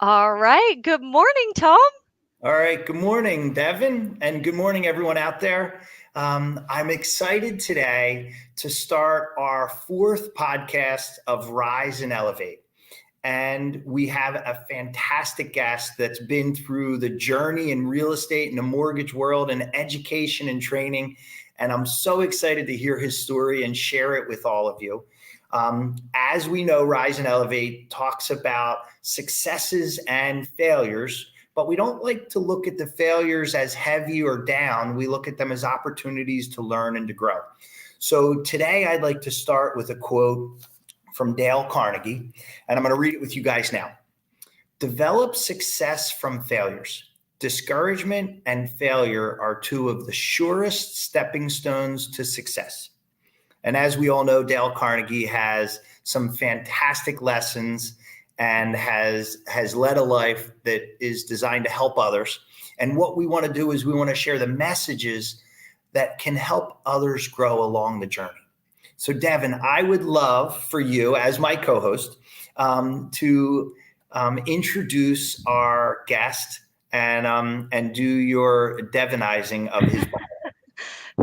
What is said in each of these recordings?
All right. Good morning, Tom. All right. Good morning, Devin, and good morning, everyone out there. I'm excited today to start our fourth podcast of Rise and Elevate. And we have a fantastic guest that's been through the journey in real estate and the mortgage world and education and training. And I'm so excited to hear his story and share it with all of you. As we know, Rise and Elevate talks about successes and failures, but we don't like to look at the failures as heavy or down. We look at them as opportunities to learn and to grow. So today I'd like to start with a quote from Dale Carnegie, and I'm going to read it with you guys now. Develop success from failures. Discouragement and failure are two of the surest stepping stones to success. And as we all know, Dale Carnegie has some fantastic lessons and has led a life that is designed to help others. And what we want to do is we want to share the messages that can help others grow along the journey. So, Devin, I would love for you, as my co-host, to introduce our guest and do your Devinizing of his bio.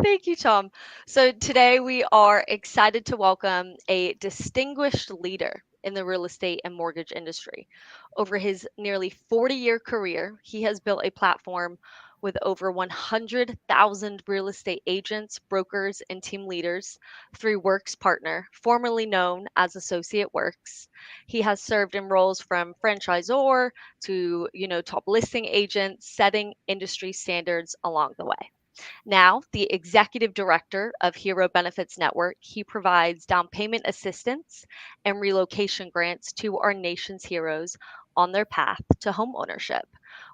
Thank you, Tom. So, today we are excited to welcome a distinguished leader in the real estate and mortgage industry. Over his nearly 40-year career, he has built a platform with over 100,000 real estate agents, brokers, and team leaders through Worx Partner, formerly known as Associate Worx. He has served in roles from franchisor to, top listing agent, setting industry standards along the way. Now, the executive director of Hero Benefits Network, he provides down payment assistance and relocation grants to our nation's heroes on their path to home ownership.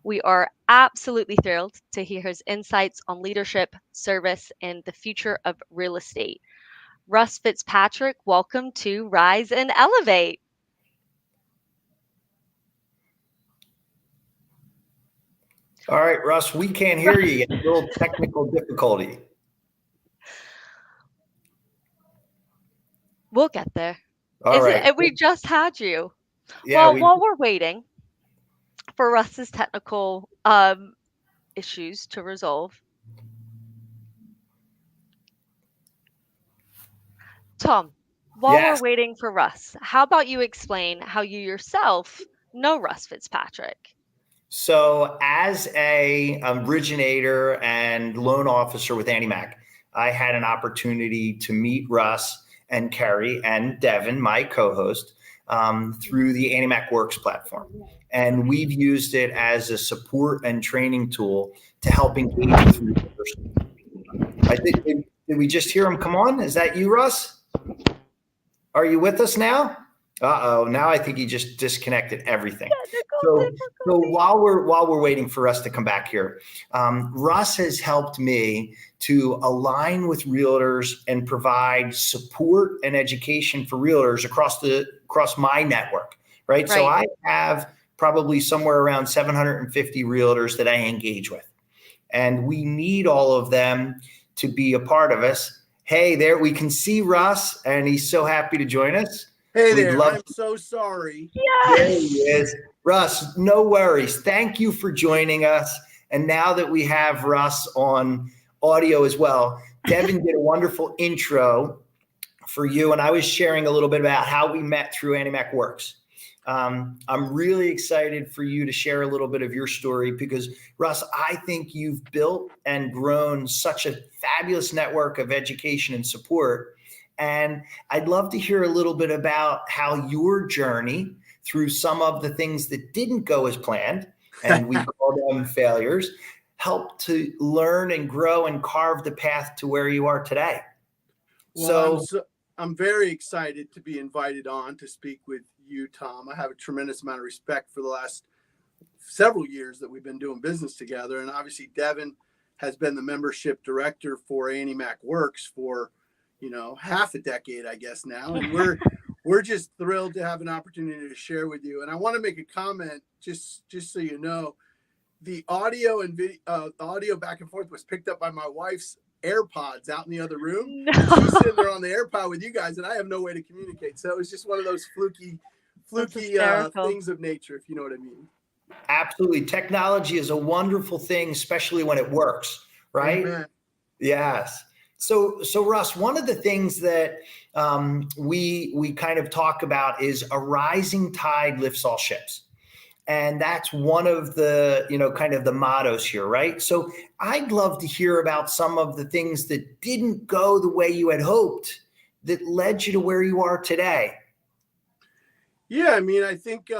We are absolutely thrilled to hear his insights on leadership, service, and the future of real estate. Russ Fitzpatrick, welcome to Rise and Elevate. All right, Russ, we can't hear you yet. A little technical difficulty. We'll get there. All right. We just had you. Yeah, Well, we while we're waiting for Russ's technical issues to resolve, Tom, while we're yes. waiting for Russ, how about you explain how you yourself know Russ Fitzpatrick? So, as a originator and loan officer with Annie Mac, I had an opportunity to meet Russ and Kerry and Devin, my co-host, through the Annie Mac Worx platform, and we've used it as a support and training tool to help engage with realtors. I think did we just hear him come on? Is that you, Russ? Are you with us now? Uh-oh, now I think he just disconnected everything. So, so while we're waiting for Russ to come back here, Russ has helped me to align with realtors and provide support and education for realtors across my network, right? So Right. I have probably somewhere around 750 realtors that I engage with, and we need all of them to be a part of us. Hey, there we can see Russ, and he's so happy to join us. Hey We'd there, love. I'm so sorry. There he Yes. is. Russ, no worries. Thank you for joining us. And now that we have Russ on audio as well, Devin did a wonderful intro for you. And I was sharing a little bit about how we met through Annie Mac Worx. I'm really excited for you to share a little bit of your story because, Russ, I think you've built and grown such a fabulous network of education and support. And I'd love to hear a little bit about how your journey through some of the things that didn't go as planned, and we call them failures, helped to learn and grow and carve the path to where you are today. Well, I'm very excited to be invited on to speak with you, Tom. I have a tremendous amount of respect for the last several years that we've been doing business together. And obviously, Devin has been the membership director for Annie Mac Worx for, half a decade, I guess now. And we're just thrilled to have an opportunity to share with you. And I want to make a comment, just so you know, the audio and video, the audio back and forth was picked up by my wife's AirPods out in the other room. No. She's sitting there on the AirPod with you guys, and I have no way to communicate. So it was just one of those That's fluky hysterical. things of nature, if you know what I mean. Absolutely. Technology is a wonderful thing, especially when it works, right? Amen. Yes. So Russ, one of the things that we kind of talk about is a rising tide lifts all ships. And that's one of the, kind of the mottos here, right? So I'd love to hear about some of the things that didn't go the way you had hoped that led you to where you are today. Yeah, I mean, I think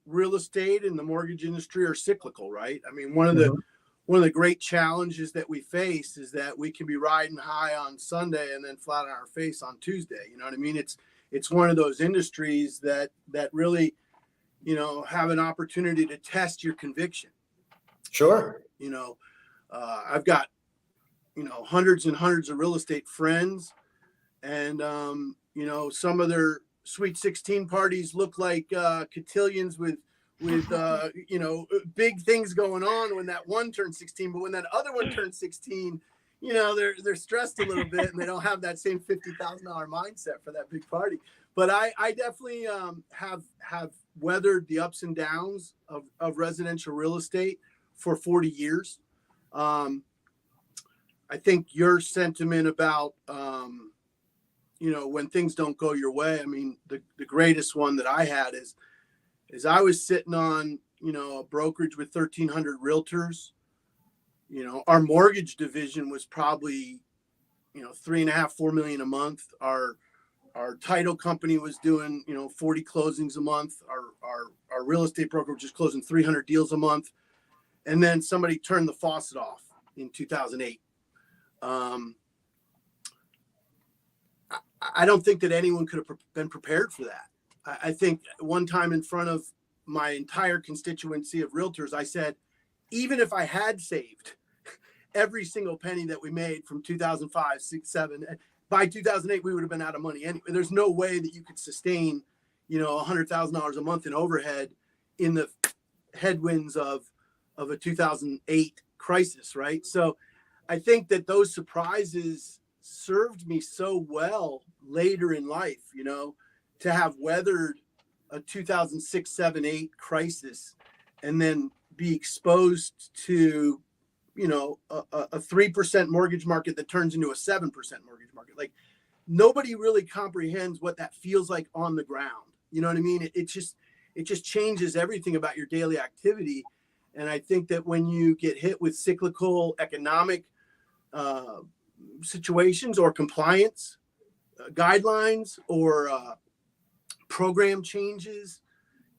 real estate and the mortgage industry are cyclical, right? I mean, one of the great challenges that we face is that we can be riding high on Sunday and then flat on our face on Tuesday. You know what I mean? It's one of those industries that really, have an opportunity to test your conviction. Sure. I've got, hundreds and hundreds of real estate friends, and some of their Sweet 16 parties look like cotillions with big things going on when that one turns 16, but when that other one turns 16, they're stressed a little bit and they don't have that same $50,000 mindset for that big party. But I definitely have weathered the ups and downs of residential real estate for 40 years. I think your sentiment about when things don't go your way. I mean, the greatest one that I had is I was sitting on, a brokerage with 1,300 realtors. Our mortgage division was probably, 3.5, 4 million a month. Our title company was doing, 40 closings a month. Our real estate broker was just closing 300 deals a month. And then somebody turned the faucet off in 2008. I don't think that anyone could have been prepared for that. I think one time in front of my entire constituency of realtors, I said, even if I had saved every single penny that we made from 2005, 6, 7, by 2008, we would have been out of money anyway. There's no way that you could sustain, $100,000 a month in overhead in the headwinds of a 2008 crisis, right? So I think that those surprises served me so well later in life, to have weathered a 2006, 7, 8 crisis and then be exposed to, a 3% mortgage market that turns into a 7% mortgage market. Like, nobody really comprehends what that feels like on the ground. You know what I mean? It just changes everything about your daily activity. And I think that when you get hit with cyclical economic situations or compliance guidelines or program changes,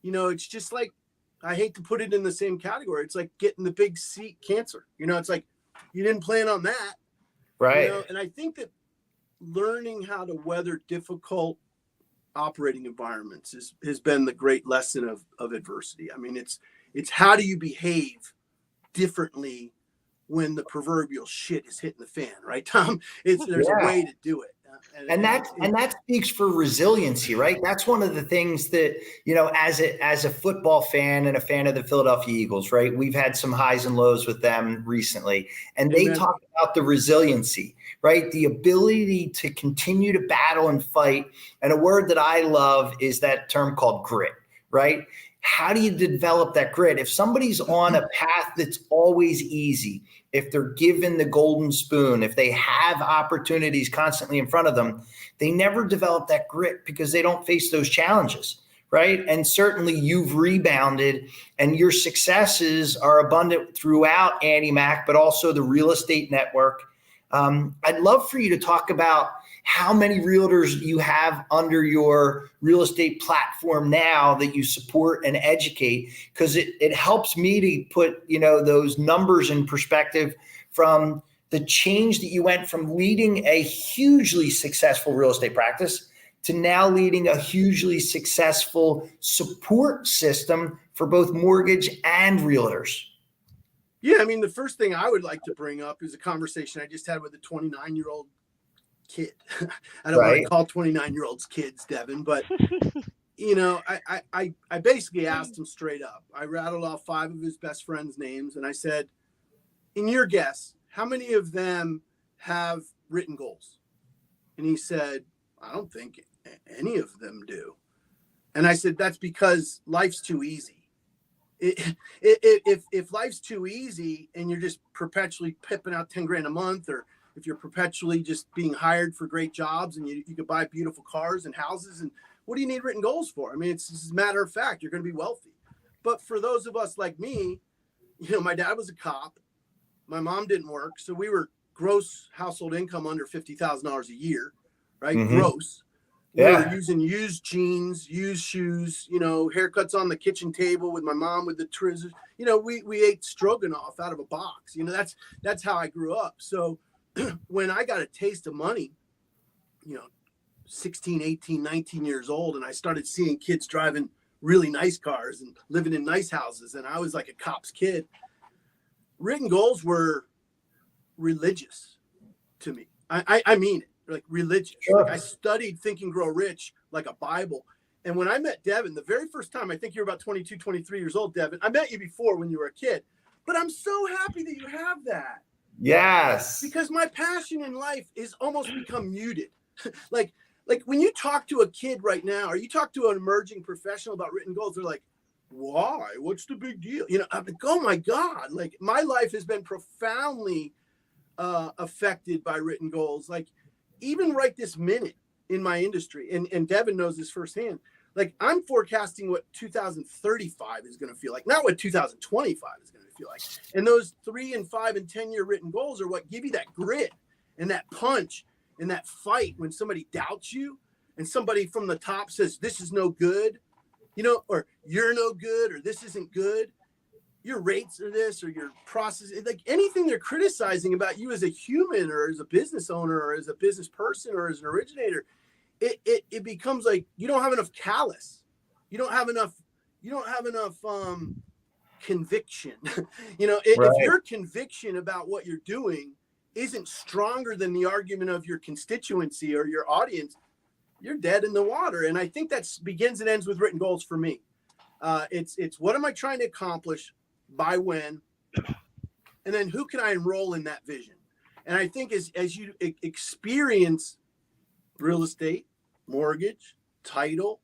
it's just like, I hate to put it in the same category. It's like getting the big C cancer. It's like you didn't plan on that. Right. And I think that learning how to weather difficult operating environments has been the great lesson of adversity. I mean, it's how do you behave differently when the proverbial shit is hitting the fan, right, Tom? There's a way to do it. And that speaks for resiliency, right? That's one of the things that, as a football fan and a fan of the Philadelphia Eagles, right? We've had some highs and lows with them recently, and they talk about the resiliency, right? The ability to continue to battle and fight. And a word that I love is that term called grit, right? How do you develop that grit? If somebody's on a path that's always easy, if they're given the golden spoon, if they have opportunities constantly in front of them, they never develop that grit because they don't face those challenges, right? And certainly you've rebounded and your successes are abundant throughout Annie Mac, but also the real estate network. I'd love for you to talk about how many realtors you have under your real estate platform now that you support and educate, because it helps me to put, those numbers in perspective from the change that you went from leading a hugely successful real estate practice to now leading a hugely successful support system for both mortgage and realtors. Yeah, I mean, the first thing I would like to bring up is a conversation I just had with a 29-year-old kid. I don't want to call 29-year-olds kids, Devin, but I basically asked him straight up. I rattled off 5 of his best friends' names, and I said, in your guess, how many of them have written goals? And he said, I don't think any of them do. And I said, that's because life's too easy. If life's too easy and you're just perpetually pipping out 10 grand a month, or if you're perpetually just being hired for great jobs and you could buy beautiful cars and houses, and what do you need written goals for? I mean, it's just a matter of fact, you're going to be wealthy. But for those of us like me, my dad was a cop. My mom didn't work. So we were gross household income under $50,000 a year, right? Mm-hmm. Gross. We were using used jeans, used shoes, haircuts on the kitchen table with my mom with the trizzers. We ate stroganoff out of a box. That's how I grew up. So when I got a taste of money, 16, 18, 19 years old, and I started seeing kids driving really nice cars and living in nice houses, and I was like a cop's kid, written goals were religious to me. I mean it. Like religious. Sure. Like I studied Think and Grow Rich like a Bible. And when I met Devin, the very first time, I think you're about 22, 23 years old, Devin. I met you before when you were a kid, but I'm so happy that you have that. Yes. Because my passion in life is almost become muted. like when you talk to a kid right now, or you talk to an emerging professional about written goals, they're like, why? What's the big deal? I'm like, oh my God. Like my life has been profoundly affected by written goals. Like, even right this minute in my industry, and Devin knows this firsthand, like I'm forecasting what 2035 is going to feel like, not what 2025 is going to feel like. And those 3 and 5 and 10-year written goals are what give you that grit and that punch and that fight when somebody doubts you and somebody from the top says, this is no good, or you're no good, or this isn't good. Your rates are this, or your process, like anything they're criticizing about you as a human or as a business owner or as a business person or as an originator, it becomes like you don't have enough callous. You don't have enough conviction. If your conviction about what you're doing isn't stronger than the argument of your constituency or your audience, you're dead in the water. And I think that begins and ends with written goals for me. It's what am I trying to accomplish? By when, and then who can I enroll in that vision? And I think as you experience real estate, mortgage, title,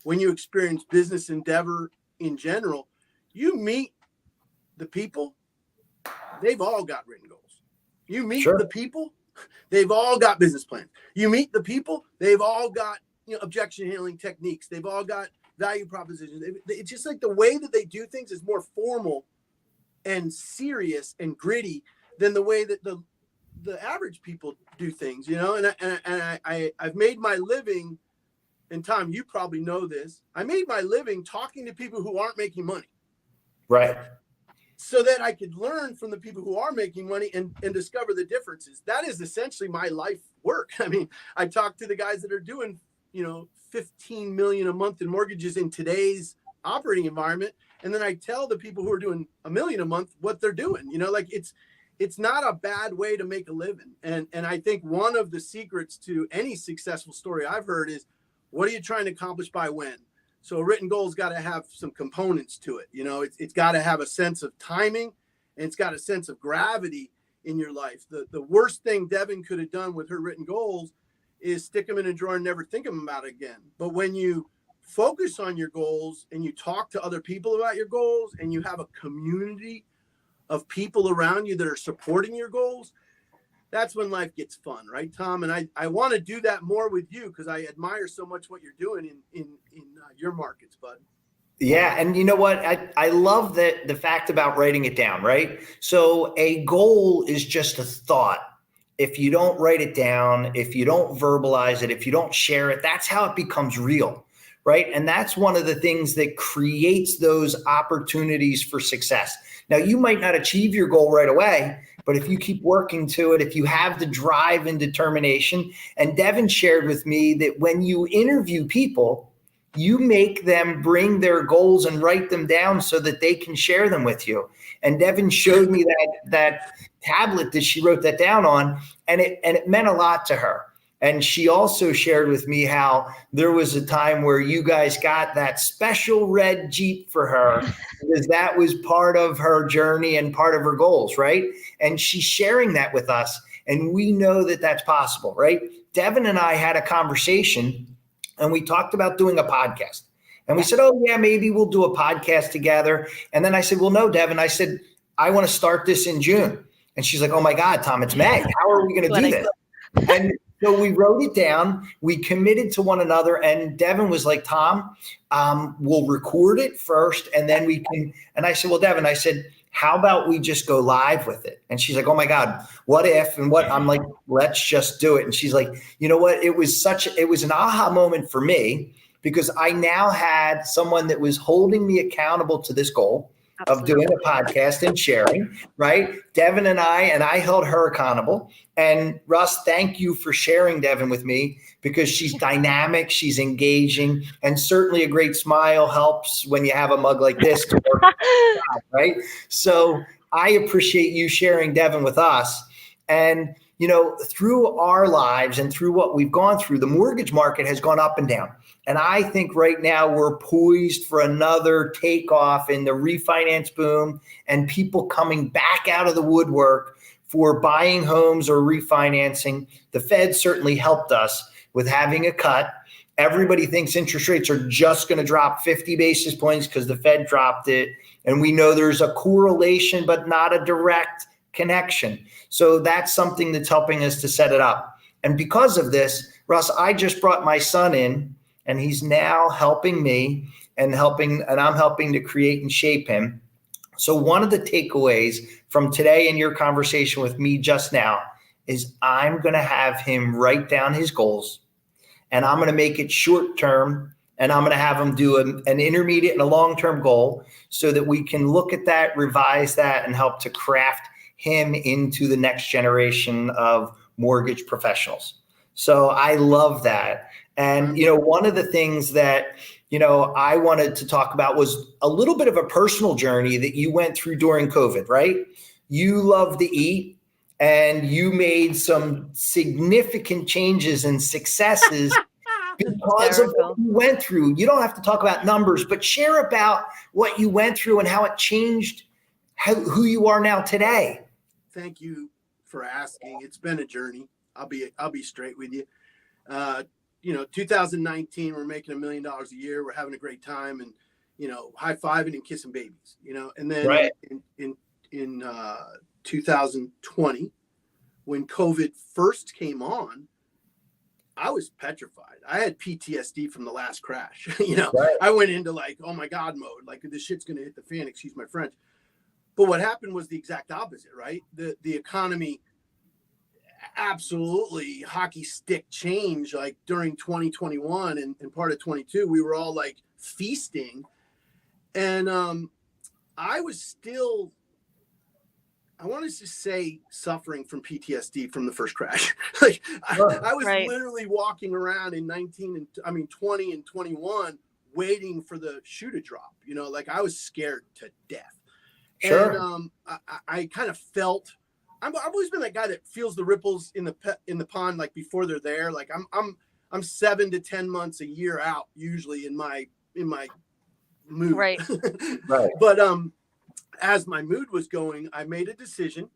when you experience business endeavor in general, you meet the people, they've all got written goals. You meet the people, they've all got business plans. You meet the people, they've all got objection handling techniques. They've all got value propositions. It's just like the way that they do things is more formal and serious and gritty than the way that the average people do things, and I've made my living, and Tom, you probably know this. I made my living talking to people who aren't making money. Right. So that I could learn from the people who are making money and discover the differences. That is essentially my life work. I mean, I talk to the guys that are doing, 15 million a month in mortgages in today's operating environment. And then I tell the people who are doing $1 million a month what they're doing. It's not a bad way to make a living. And I think one of the secrets to any successful story I've heard is, what are you trying to accomplish by when? So a written goal's got to have some components to it. It's got to have a sense of timing, and it's got a sense of gravity in your life. The worst thing Devin could have done with her written goals is stick them in a drawer and never think of them about it again. But when you focus on your goals and you talk to other people about your goals and you have a community of people around you that are supporting your goals, that's when life gets fun, right, Tom? And I want to do that more with you because I admire so much what you're doing in your markets, bud. Yeah. And you know what? I love the fact about writing it down, right? So a goal is just a thought. If you don't write it down, if you don't verbalize it, if you don't share it, that's how it becomes real. Right. And that's one of the things that creates those opportunities for success. Now, you might not achieve your goal right away, but if you keep working to it, if you have the drive and determination, and Devin shared with me that when you interview people, you make them bring their goals and write them down so that they can share them with you. And Devin showed me that tablet that she wrote that down on, and it meant a lot to her. And she also shared with me how there was a time where you guys got that special red Jeep for her because that was part of her journey and part of her goals, right? And she's sharing that with us. And we know that that's possible, right? Devin and I had a conversation and we talked about doing a podcast. And we said, oh, yeah, maybe we'll do a podcast together. And then I said, well, no, Devin. I said, I want to start this in June. And she's like, oh, my God, Tom, it's May. How are we going to do this? And so we wrote it down. We committed to one another. And Devin was like, Tom, we'll record it first. And then we can. And I said, well, Devin, I said, how about we just go live with it? And she's like, oh my God, what if, and what? I'm like, let's just do it. And she's like, you know what? It was an aha moment for me, because I now had someone that was holding me accountable to this goal of doing a podcast and sharing, right? Devin and I held her accountable. And Russ, thank you for sharing Devin with me, because she's dynamic, she's engaging, and certainly a great smile helps when you have a mug like this to work, right? So I appreciate you sharing Devin with us. And, you know, through our lives and through what we've gone through, the mortgage market has gone up and down. And I think right now we're poised for another takeoff in the refinance boom and people coming back out of the woodwork for buying homes or refinancing. The Fed certainly helped us with having a cut. Everybody thinks interest rates are just going to drop 50 basis points because the Fed dropped it. And we know there's a correlation, but not a direct connection. So that's something that's helping us to set it up. And because of this, Russ, I just brought my son in, and he's now helping me and I'm helping to create and shape him. So one of the takeaways from today in your conversation with me just now is I'm going to have him write down his goals, and I'm going to make it short term, and I'm going to have him do an intermediate and a long-term goal so that we can look at that, revise that, and help to craft him into the next generation of mortgage professionals. So I love that. And, you know, one of the things that, you know, I wanted to talk about was a little bit of a personal journey that you went through during COVID, right? You love to eat, and you made some significant changes and successes because of what you went through. You don't have to talk about numbers, but share about what you went through and how it changed who you are now today. Thank you for asking. It's been a journey. I'll be straight with you. You know, 2019, we're making $1 million a year. We're having a great time, and, you know, high-fiving and kissing babies, you know. And then right. in 2020, when COVID first came on, I was petrified. I had PTSD from the last crash. You know, right. I went into like, oh my God mode, like this shit's going to hit the fan, excuse my French. But what happened was the exact opposite, right? The economy absolutely hockey stick change, like during 2021 and part of 22. We were all like feasting, and I was still, I wanted to say, suffering from PTSD from the first crash. Like I was literally walking around in 20 and 21 waiting for the shoe to drop, you know, like I was scared to death. Sure. And I kind of felt, I've always been that guy that feels the ripples in the pond, like before they're there. Like I'm 7 to 10 months a year out usually in my mood. Right. Right. But as my mood was going, I made a decision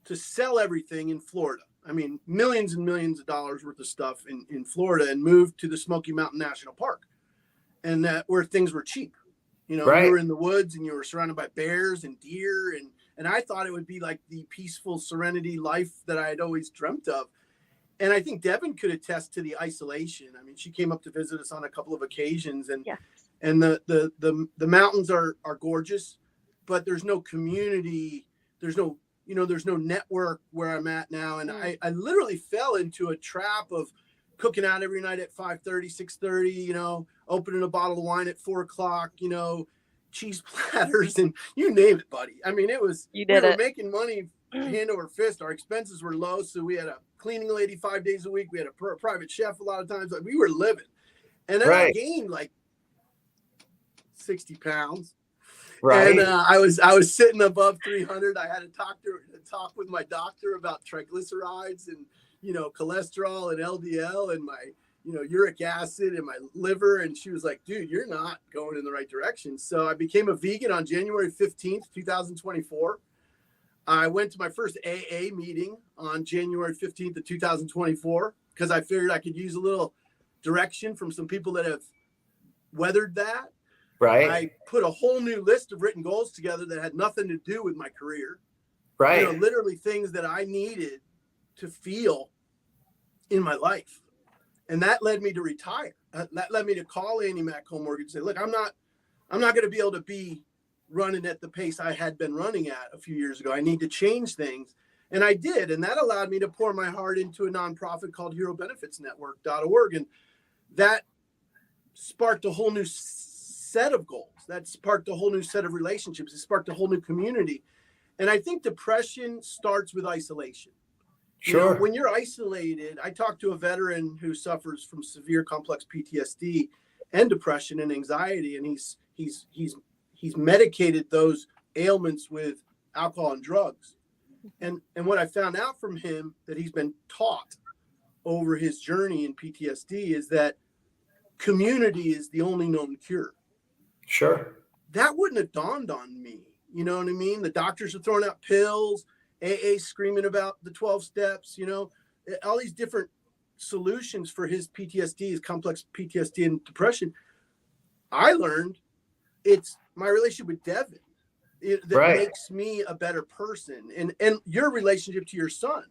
to sell everything in Florida. I mean, millions and millions of dollars worth of stuff in Florida, and move to the Smoky Mountain National Park, and where things were cheap. You know, you were in the woods and you were surrounded by bears and deer, and I thought it would be like the peaceful serenity life that I had always dreamt of. And I think Devin could attest to the isolation. I mean, she came up to visit us on a couple of occasions, and and the mountains are gorgeous, but there's no community. There's no network where I'm at now. And I literally fell into a trap of cooking out every night at 5:30, 6:30, you know, opening a bottle of wine at 4:00, you know, cheese platters, and you name it, buddy. I mean, we were making money hand over fist. Our expenses were low, so we had a cleaning lady 5 days a week. We had a private chef a lot of times. Like, we were living. And then I gained like 60 pounds. Right. And I was sitting above 300. I had to talk with my doctor about triglycerides and, you know, cholesterol and LDL and my, you know, uric acid and my liver. And she was like, dude, you're not going in the right direction. So I became a vegan on January 15th, 2024. I went to my first AA meeting on January 15th of 2024 because I figured I could use a little direction from some people that have weathered that. Right. I put a whole new list of written goals together that had nothing to do with my career. Right. You know, literally things that I needed to feel in my life. And that led me to retire. That led me to call Andy Mac Home Mortgage and say, look, I'm not going to be able to be running at the pace I had been running at a few years ago. I need to change things. And I did. And that allowed me to pour my heart into a nonprofit called HeroBenefitsNetwork.org. And that sparked a whole new set of goals. That sparked a whole new set of relationships. It sparked a whole new community. And I think depression starts with isolation. Sure. You know, when you're isolated, I talked to a veteran who suffers from severe complex PTSD and depression and anxiety, and he's medicated those ailments with alcohol and drugs. And what I found out from him that he's been taught over his journey in PTSD is that community is the only known cure. Sure. That wouldn't have dawned on me. You know what I mean? The doctors are throwing out pills, AA screaming about the 12 steps, you know, all these different solutions for his PTSD, his complex PTSD and depression. I learned it's my relationship with Devin that makes me a better person, and your relationship to your son.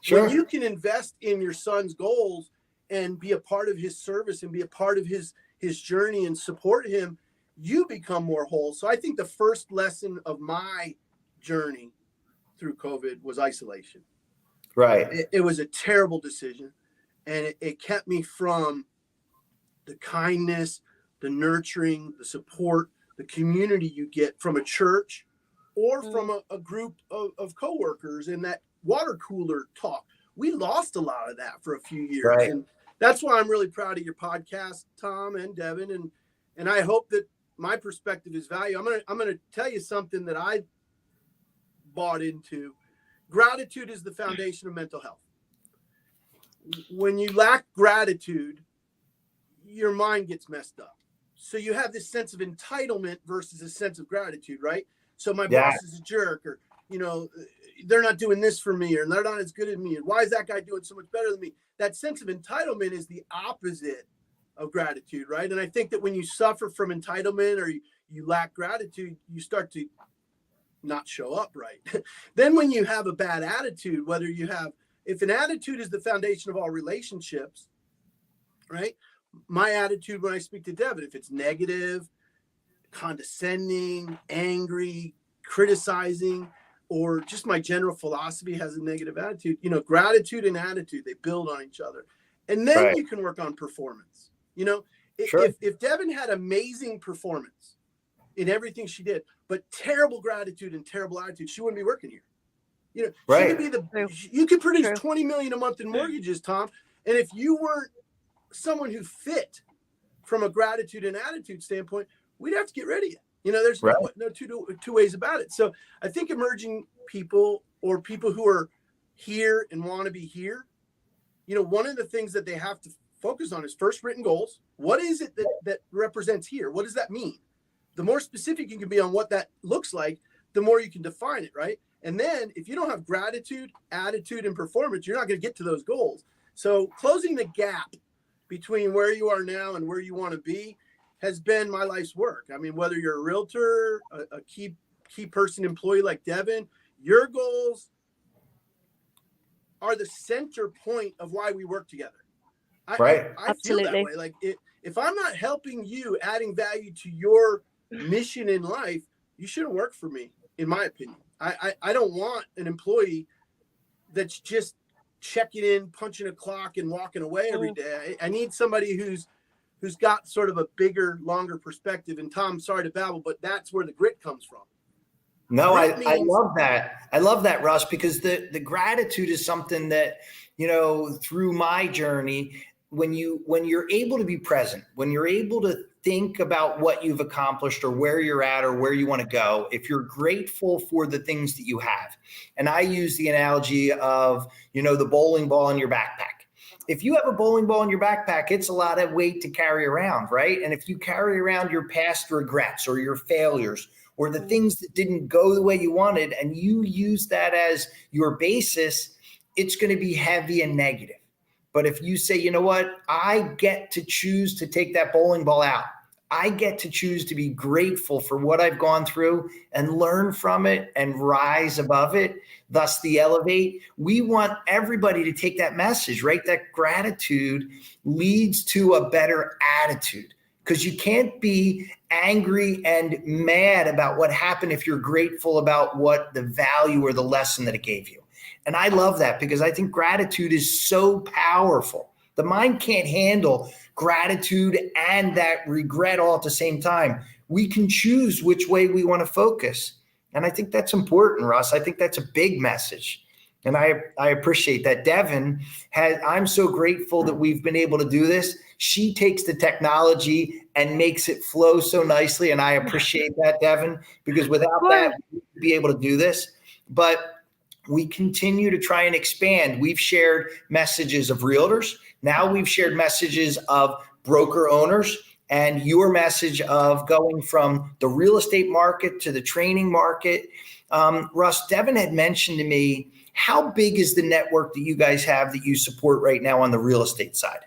Sure. When you can invest in your son's goals and be a part of his service and be a part of his journey and support him, you become more whole. So I think the first lesson of my journey through COVID was isolation. Right. It was a terrible decision, and it kept me from the kindness, the nurturing, the support, the community you get from a church or from a group of coworkers in that water cooler talk. We lost a lot of that for a few years. Right. And that's why I'm really proud of your podcast, Tom and Devin. And I hope that my perspective is value. I'm going to tell you something that I bought into. Gratitude is the foundation of mental health. When you lack gratitude, your mind gets messed up. So you have this sense of entitlement versus a sense of gratitude, right? So my boss is a jerk, or, you know, they're not doing this for me, or they're not as good as me, and why is that guy doing so much better than me? That sense of entitlement is the opposite of gratitude, right? And I think that when you suffer from entitlement or you lack gratitude, you start to not show up right. Then when you have a bad attitude, if an attitude is the foundation of all relationships, right? My attitude when I speak to Devin, if it's negative, condescending, angry, criticizing, or just my general philosophy has a negative attitude, you know, gratitude and attitude, they build on each other. And then you can work on performance. You know, if Devin had amazing performance in everything she did, but terrible gratitude and terrible attitude, she wouldn't be working here. You know, she could be you could produce 20 million a month in mortgages, Tom. And if you weren't someone who fit from a gratitude and attitude standpoint, we'd have to get rid of you. You know, there's no two ways about it. So I think emerging people or people who are here and want to be here, you know, one of the things that they have to focus on is first written goals. What is it that represents here? What does that mean? The more specific you can be on what that looks like, the more you can define it, right? And then if you don't have gratitude, attitude, and performance, you're not going to get to those goals. So closing the gap between where you are now and where you want to be has been my life's work. I mean, whether you're a realtor, a key person employee like Devin, your goals are the center point of why we work together. I feel that way. Like if I'm not helping you, adding value to your mission in life, you shouldn't work for me, in my opinion. I don't want an employee that's just checking in, punching a clock, and walking away every day. I need somebody who's got sort of a bigger, longer perspective. And Tom, sorry to babble, but that's where the grit comes from. No, I love that. I love that, Russ, because the gratitude is something that, you know, through my journey, when you're able to be present, when you're able to think about what you've accomplished or where you're at or where you want to go, if you're grateful for the things that you have. And I use the analogy of, you know, the bowling ball in your backpack. If you have a bowling ball in your backpack, it's a lot of weight to carry around, right? And if you carry around your past regrets or your failures or the things that didn't go the way you wanted, and you use that as your basis, it's going to be heavy and negative. But if you say, you know what, I get to choose to take that bowling ball out. I get to choose to be grateful for what I've gone through and learn from it and rise above it, thus the elevate. We want everybody to take that message, right? That gratitude leads to a better attitude, because you can't be angry and mad about what happened if you're grateful about what the value or the lesson that it gave you. And I love that, because I think gratitude is so powerful. The mind can't handle gratitude and that regret all at the same time. We can choose which way we want to focus. And I think that's important, Russ. I think that's a big message. And I appreciate that. Devin I'm so grateful that we've been able to do this. She takes the technology and makes it flow so nicely. And I appreciate that, Devin, because without that, we wouldn't be able to do this. But we continue to try and expand. We've shared messages of realtors. Now we've shared messages of broker owners, and your message of going from the real estate market to the training market. Russ, Devin had mentioned to me, how big is the network that you guys have that you support right now on the real estate side?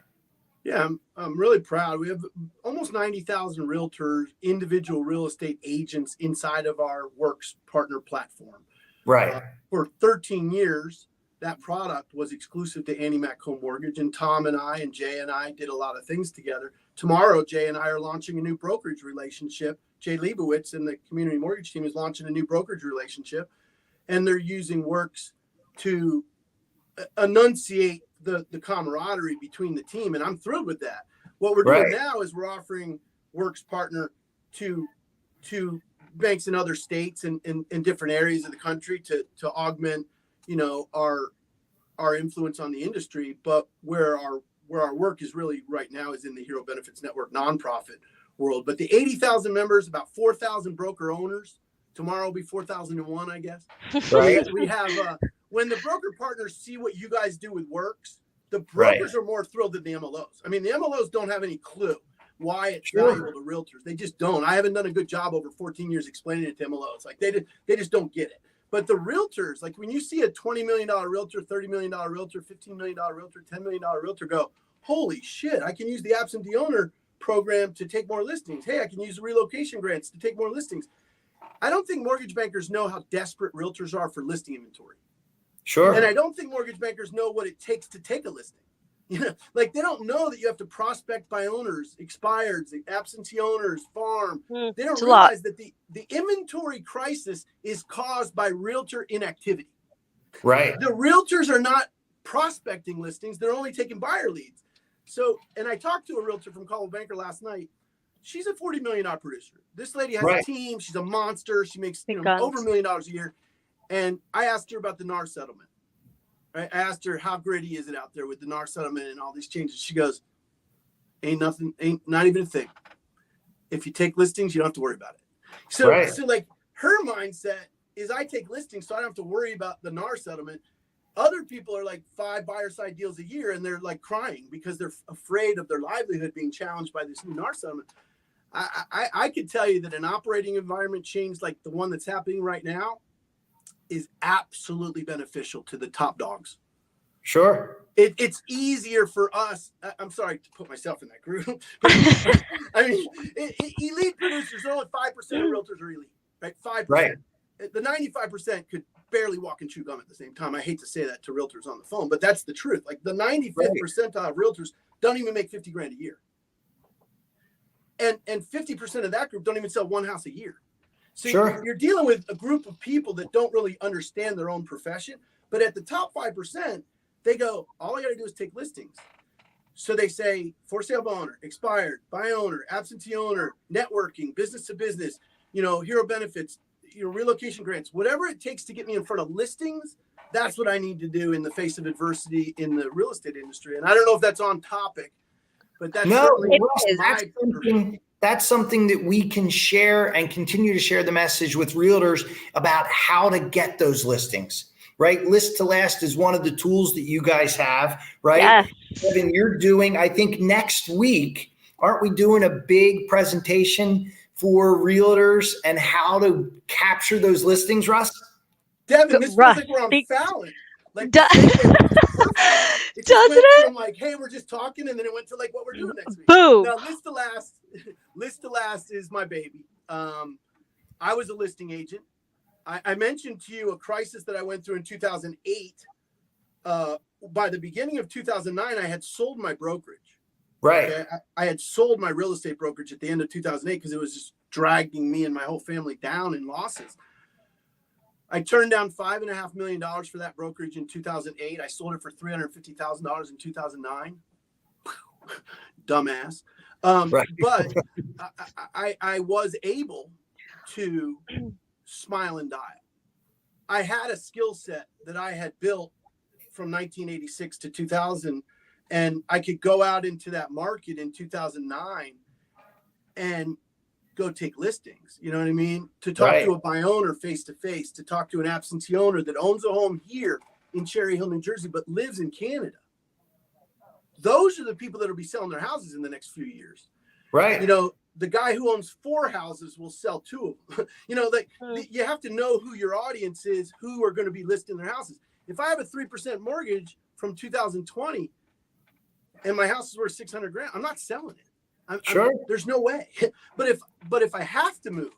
Yeah, I'm really proud. We have almost 90,000 realtors, individual real estate agents inside of our Worx partner platform. Right. For 13 years, that product was exclusive to Annie Mac Home Mortgage, and Tom and I and Jay and I did a lot of things together. Tomorrow, Jay and I are launching a new brokerage relationship. Jay Leibowitz and the community mortgage team is launching a new brokerage relationship, and they're using Worx to enunciate the camaraderie between the team, and I'm thrilled with that. What we're doing now is we're offering Worx partner to banks in other states and in different areas of the country to augment, our influence on the industry. But where our work is really right now is in the Hero Benefits Network nonprofit world. But the 80,000 members, about 4,000 broker owners. Tomorrow will be 4,001, I guess. Right. We have when the broker partners see what you guys do with Worx, the brokers are more thrilled than the MLOs. I mean, the MLOs don't have any clue why it's valuable to realtors. They just don't. I haven't done a good job over 14 years explaining it to MLOs. Like they just don't get it. But the realtors, like when you see a $20 million realtor, $30 million realtor, $15 million realtor, $10 million realtor go, holy shit, I can use the absentee owner program to take more listings. Hey, I can use relocation grants to take more listings. I don't think mortgage bankers know how desperate realtors are for listing inventory. Sure. And I don't think mortgage bankers know what it takes to take a listing. Like they don't know that you have to prospect by owners, expireds, absentee owners, farm. They don't realize that the inventory crisis is caused by realtor inactivity. Right. The realtors are not prospecting listings. They're only taking buyer leads. So, and I talked to a realtor from Coldwell Banker last night. She's a $40 million producer. This lady has a team. She's a monster. She makes over $1 million a year. And I asked her about the NAR settlement. I asked her, how gritty is it out there with the NAR settlement and all these changes? She goes, ain't not even a thing. If you take listings, you don't have to worry about it. So like her mindset is I take listings, so I don't have to worry about the NAR settlement. Other people are like 5 buyer side deals a year, and they're like crying because they're afraid of their livelihood being challenged by this new NAR settlement. I could tell you that an operating environment change like the one that's happening right now is absolutely beneficial to the top dogs. Sure. It's easier for us. I'm sorry to put myself in that group. I mean, elite producers, only 5% of realtors are elite, right? 5%. Right. The 95% could barely walk and chew gum at the same time. I hate to say that to realtors on the phone, but that's the truth. Like the 95th percentile of realtors don't even make 50 grand a year. And 50% of that group don't even sell one house a year. So you're dealing with a group of people that don't really understand their own profession. But at the top 5%, they go, all I got to do is take listings. So they say for sale by owner, expired, by owner, absentee owner, networking, business to business, Hero Benefits, relocation grants, whatever it takes to get me in front of listings. That's what I need to do in the face of adversity in the real estate industry. And I don't know if that's on topic, but that's that's something that we can share and continue to share the message with realtors about how to get those listings, right? List to last is one of the tools that you guys have, right? Yes. And you're doing, I think next week, aren't we doing a big presentation for realtors and how to capture those listings, Russ? Devin, this feels like we're on Fallon. Like It just Doesn't went it? from like, hey, we're just talking, and then it went to like what we're doing next week. Boom. Now, list to last is my baby. I was a listing agent. I mentioned to you a crisis that I went through in 2008. By the beginning of 2009, I had sold my brokerage. Right. Okay? I had sold my real estate brokerage at the end of 2008 because it was just dragging me and my whole family down in losses. I turned down $5.5 million for that brokerage in 2008. I sold it for $350,000 in 2009. Dumbass. Right. But I was able to smile and dial. I had a skill set that I had built from 1986 to 2000, and I could go out into that market in 2009 and go take listings. You know what I mean? To talk to a buy owner face to face, to talk to an absentee owner that owns a home here in Cherry Hill, New Jersey, but lives in Canada. Those are the people that will be selling their houses in the next few years. Right. You know, the guy who owns 4 houses will sell 2 of them. You know, like you have to know who your audience is, who are going to be listing their houses. If I have a 3% mortgage from 2020 and my house is worth $600,000, I'm not selling it. Sure. There's no way. But if I have to move,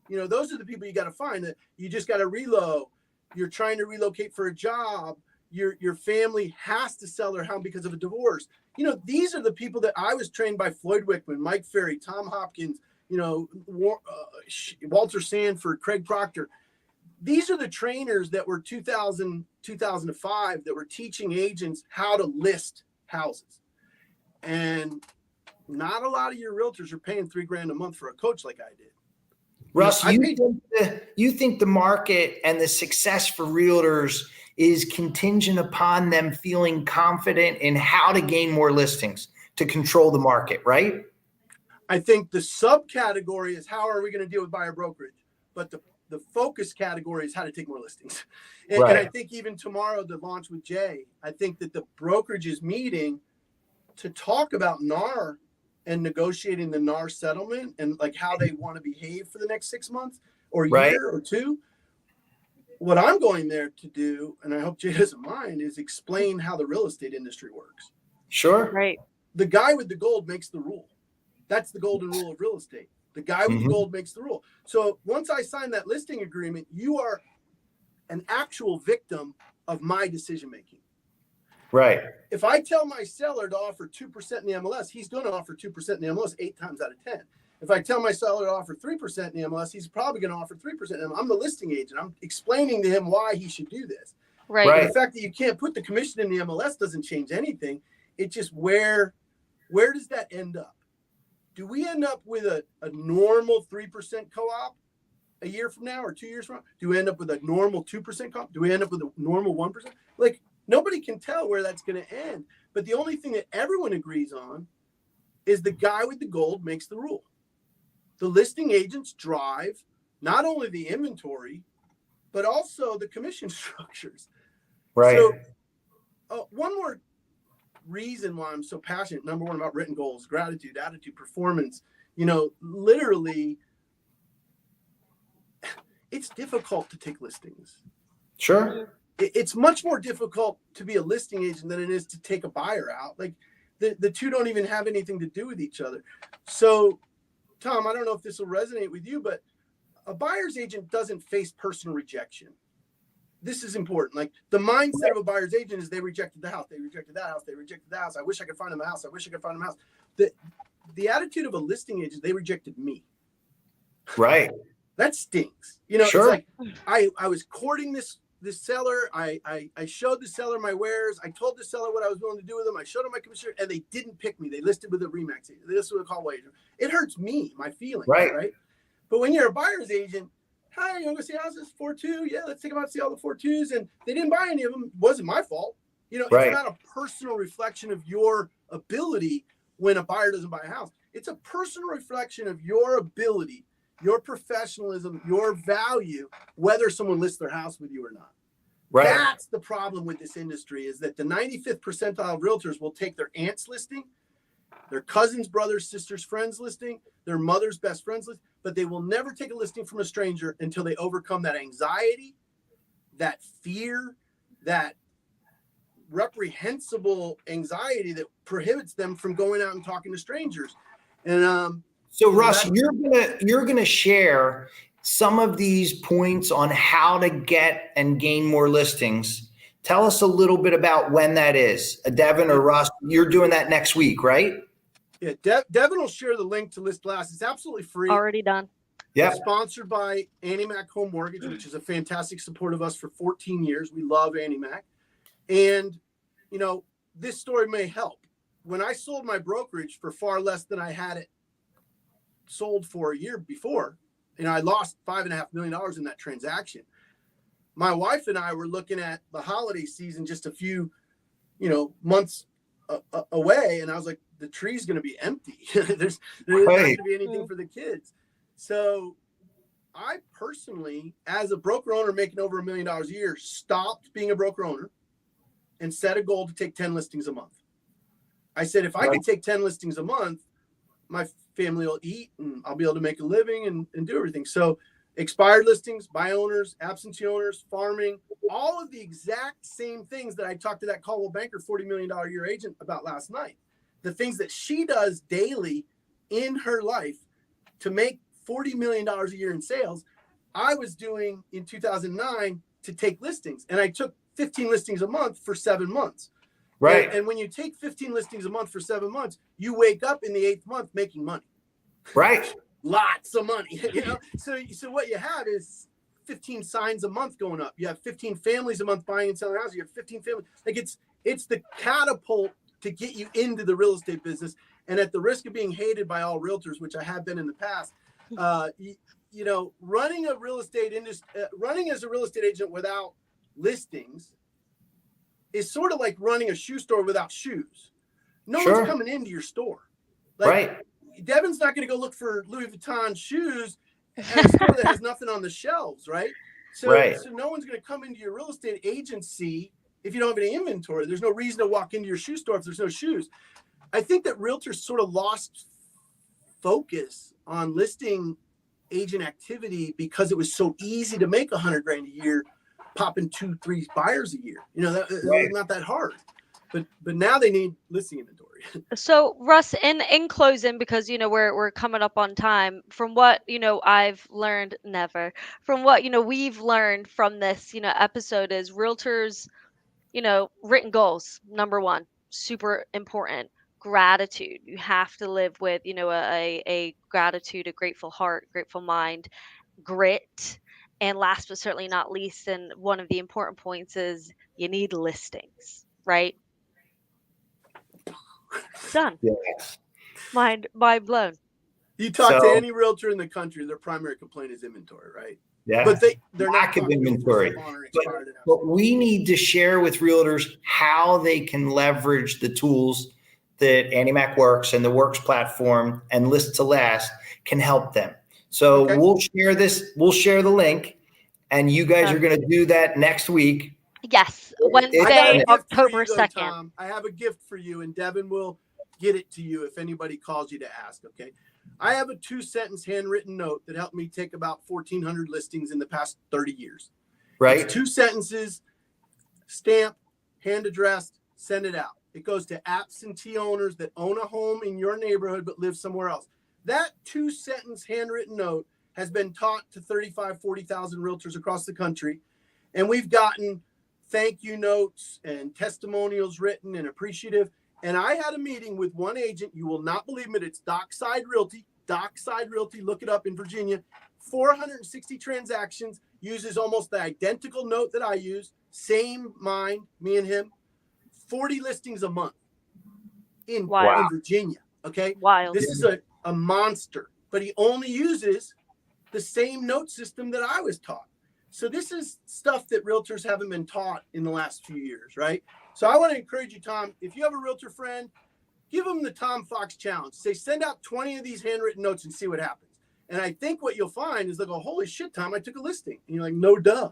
you know, those are the people you got to find. That you just got to reload. You're trying to relocate for a job. Your family has to sell their home because of a divorce. You know, these are the people that I was trained by: Floyd Wickman, Mike Ferry, Tom Hopkins, you know, Walter Sanford, Craig Proctor. These are the trainers that were 2000, 2005 that were teaching agents how to list houses. And not a lot of your realtors are paying $3,000 a month for a coach like I did. Russ, you think the market and the success for realtors is contingent upon them feeling confident in how to gain more listings to control the market, right? I think the subcategory is how are we going to deal with buyer brokerage, but the focus category is how to take more listings. And I think even tomorrow, the launch with Jay, I think that the brokerage is meeting to talk about NAR and negotiating the NAR settlement and like how they want to behave for the next 6 months or year or 2. What I'm going there to do, and I hope Jay doesn't mind, is explain how the real estate industry works. Sure. Right. The guy with the gold makes the rule. That's the golden rule of real estate. The guy with the gold makes the rule. So once I sign that listing agreement, you are an actual victim of my decision making. Right. If I tell my seller to offer 2% in the MLS, he's going to offer 2% in the MLS 8 times out of 10. If I tell my seller to offer 3% in the MLS, he's probably going to offer 3%. I'm the listing agent. I'm explaining to him why he should do this. Right. The fact that you can't put the commission in the MLS doesn't change anything. It's just where does that end up? Do we end up with a normal 3% co-op a year from now or 2 years from now? Do we end up with a normal 2% co-op? Do we end up with a normal 1%? Like, nobody can tell where that's going to end. But the only thing that everyone agrees on is the guy with the gold makes the rule. The listing agents drive not only the inventory, but also the commission structures. Right. So one more reason why I'm so passionate, number one, about written goals, gratitude, attitude, performance, you know, literally, it's difficult to take listings. Sure. It's much more difficult to be a listing agent than it is to take a buyer out. Like the two don't even have anything to do with each other. So, Tom, I don't know if this will resonate with you, but a buyer's agent doesn't face personal rejection. This is important. Like the mindset of a buyer's agent is they rejected the house. They rejected that house. They rejected the house. I wish I could find them a house. I wish I could find them a house. The attitude of a listing agent, they rejected me. Right. That stings. You know, Sure. It's like I was courting this seller. I showed the seller my wares. I told the seller what I was willing to do with them. I showed them my commission, and they didn't pick me. They listed with a Remax agent. They listed with a call agent. It hurts me, my feelings, right? But when you're a buyer's agent, hi, you want to go see houses? 4.2? Yeah, let's take them out to see all the 4.2s. And they didn't buy any of them. It wasn't my fault. You know, It's not a personal reflection of your ability when a buyer doesn't buy a house. It's a personal reflection of your ability, your professionalism, your value, whether someone lists their house with you or not. Right. That's the problem with this industry, is that the 95th percentile of realtors will take their aunt's listing, their cousin's brother's sister's friend's listing, their mother's best friend's list, but they will never take a listing from a stranger until they overcome that anxiety, that fear, that reprehensible anxiety that prohibits them from going out and talking to strangers. And so Russ, you're gonna share some of these points on how to get and gain more listings. Tell us a little bit about when that is. Devin or Russ, you're doing that next week, right? Yeah, Devin will share the link to List Blast. It's absolutely free. Already done. Yeah. Sponsored by Annie Mac Home Mortgage, which is a fantastic support of us for 14 years. We love Annie Mac. And, you know, this story may help. When I sold my brokerage for far less than I had it sold for a year before, and I lost $5.5 million in that transaction. My wife and I were looking at the holiday season just a few, months away, and I was like, the tree's going to be empty. There's not going to be anything for the kids. So I personally, as a broker owner making over $1 million a year, stopped being a broker owner and set a goal to take 10 listings a month. I said, if I can take 10 listings a month, my family will eat and I'll be able to make a living and do everything. So expired listings, buy owners, absentee owners, farming, all of the exact same things that I talked to that Caldwell Banker $40 million a year agent about last night. The things that she does daily in her life to make $40 million a year in sales, I was doing in 2009 to take listings. And I took 15 listings a month for 7 months. Right. And when you take 15 listings a month for 7 months, you wake up in the 8th month making money. Right. Lots of money, So what you have is 15 signs a month going up. You have 15 families a month buying and selling houses. You have 15 families. Like it's the catapult to get you into the real estate business. And at the risk of being hated by all realtors, which I have been in the past, running a real estate industry, running as a real estate agent without listings is sort of like running a shoe store without shoes. No one's coming into your store. Right. Devin's not going to go look for Louis Vuitton shoes at a store that has nothing on the shelves, right? So no one's going to come into your real estate agency if you don't have any inventory. There's no reason to walk into your shoe store if there's no shoes. I think that realtors sort of lost focus on listing agent activity because it was so easy to make $100,000 a year, popping 2-3 buyers a year. It's not that hard. But now they need listing inventory. So Russ, in closing, because we're coming up on time, from what I've learned, from what we've learned from this episode is realtors, written goals, number one, super important. Gratitude. You have to live with a gratitude, a grateful heart, grateful mind, grit, and last but certainly not least, and one of the important points is you need listings, right? Done. Yes. Mind blown. You talk to any realtor in the country, their primary complaint is inventory, right? Yeah. But they're lack not of inventory. But we need to share with realtors how they can leverage the tools that Annie Mac Worx and the Worx platform and List to Last can help them. So we'll share this. We'll share the link, and you guys are going to do that next week. Yes, Wednesday, October 2nd. I have a gift for you, and Devin will get it to you if anybody calls you to ask, okay? I have a 2-sentence handwritten note that helped me take about 1,400 listings in the past 30 years. Right. It's 2 sentences, stamp, hand addressed, send it out. It goes to absentee owners that own a home in your neighborhood but live somewhere else. That 2-sentence handwritten note has been taught to 35,000, 40,000 realtors across the country, and we've gotten thank you notes and testimonials written and appreciative. And I had a meeting with one agent. You will not believe it. It's Dockside Realty. Look it up in Virginia. 460 transactions, uses almost the identical note that I use. Same mind, me and him. 40 listings a month in Virginia. Okay. Wild. This is a monster, but he only uses the same note system that I was taught. So this is stuff that realtors haven't been taught in the last few years, right? So I want to encourage you, Tom, if you have a realtor friend, give them the Tom Fox challenge. Say, send out 20 of these handwritten notes and see what happens. And I think what you'll find is they'll go, holy shit, Tom, I took a listing. And you're like, no duh.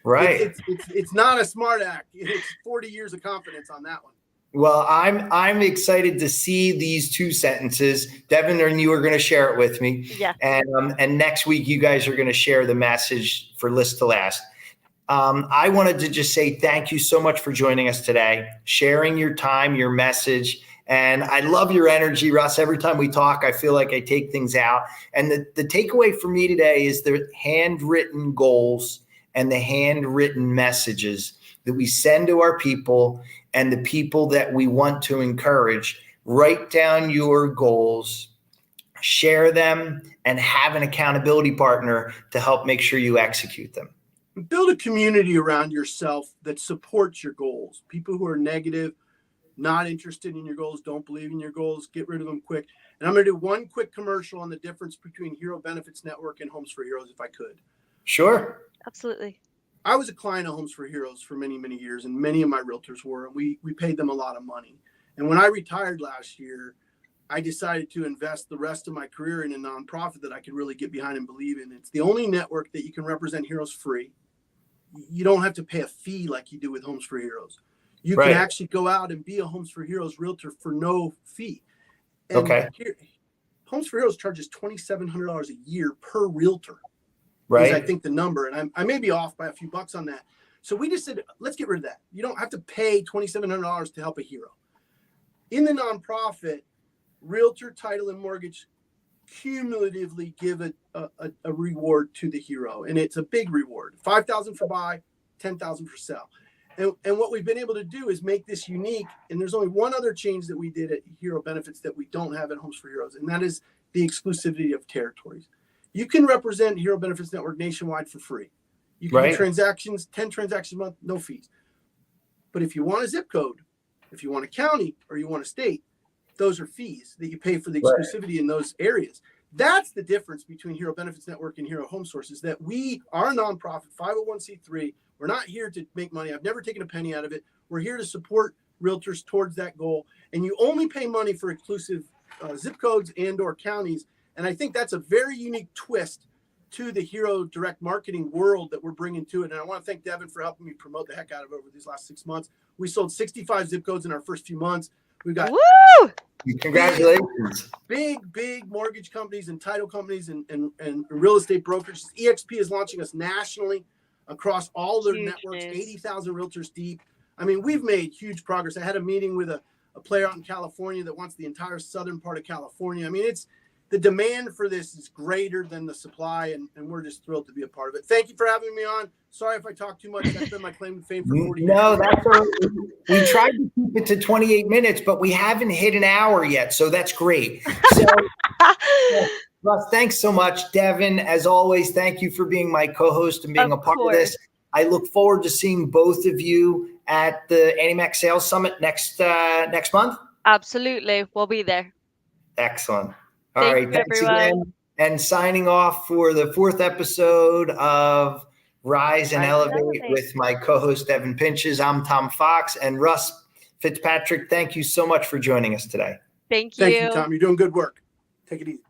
Right. It's not a smart act. It's 40 years of confidence on that one. Well, I'm excited to see these 2 sentences. Devin and you are going to share it with me. Yeah. And next week you guys are going to share the message for List to Last. I wanted to just say thank you so much for joining us today, sharing your time, your message. And I love your energy, Russ. Every time we talk, I feel like I take things out. And the takeaway for me today is the handwritten goals and the handwritten messages that we send to our people and the people that we want to encourage. Write down your goals, share them, and have an accountability partner to help make sure you execute them. Build a community around yourself that supports your goals. People who are negative, not interested in your goals, don't believe in your goals, get rid of them quick. And I'm going to do one quick commercial on the difference between Hero Benefits Network and Homes for Heroes, if I could. Sure. Absolutely. I was a client of Homes for Heroes for many, many years, and many of my realtors were, and we paid them a lot of money. And when I retired last year, I decided to invest the rest of my career in a nonprofit that I could really get behind and believe in. It's the only network that you can represent heroes free. You don't have to pay a fee like you do with Homes for Heroes. You can actually go out and be a Homes for Heroes realtor for no fee. And Homes for Heroes charges $2,700 a year per realtor. Right. Is I think the number, and I may be off by a few bucks on that. So we just said, let's get rid of that. You don't have to pay $2,700 to help a hero. In the nonprofit, realtor, title, and mortgage cumulatively give a reward to the hero, and it's a big reward. $5,000 for buy, $10,000 for sell. And what we've been able to do is make this unique. And there's only one other change that we did at Hero Benefits that we don't have at Homes for Heroes, and that is the exclusivity of territories. You can represent Hero Benefits Network nationwide for free. You can do transactions, 10 transactions a month, no fees. But if you want a zip code, if you want a county, or you want a state, those are fees that you pay for the exclusivity in those areas. That's the difference between Hero Benefits Network and Hero Home Sources, that we are a nonprofit, 501c3. We're not here to make money. I've never taken a penny out of it. We're here to support realtors towards that goal. And you only pay money for exclusive zip codes and or counties. And I think that's a very unique twist to the Hero direct marketing world that we're bringing to it. And I want to thank Devin for helping me promote the heck out of it over these last 6 months. We sold 65 zip codes in our first few months. We've got congratulations. Big mortgage companies and title companies and real estate brokers. EXP is launching us nationally across all their networks, 80,000 realtors deep. I mean, we've made huge progress. I had a meeting with a player out in California that wants the entire southern part of California. I mean, the demand for this is greater than the supply, and we're just thrilled to be a part of it. Thank you for having me on. Sorry if I talk too much. That's been my claim to fame for 40 years. No, that's all right. We tried to keep it to 28 minutes, but we haven't hit an hour yet, so that's great. So, Russ, thanks so much. Devin, as always, thank you for being my co-host and being a part of this. I look forward to seeing both of you at the AnnieMac Sales Summit next month. Absolutely. We'll be there. Excellent. All right. Thanks again. And signing off for the 4th episode of Rise and Elevate with my co-host, Devin Pinches. I'm Tom Fox, and Russ Fitzpatrick. Thank you so much for joining us today. Thank you. Thank you, Tom. You're doing good work. Take it easy.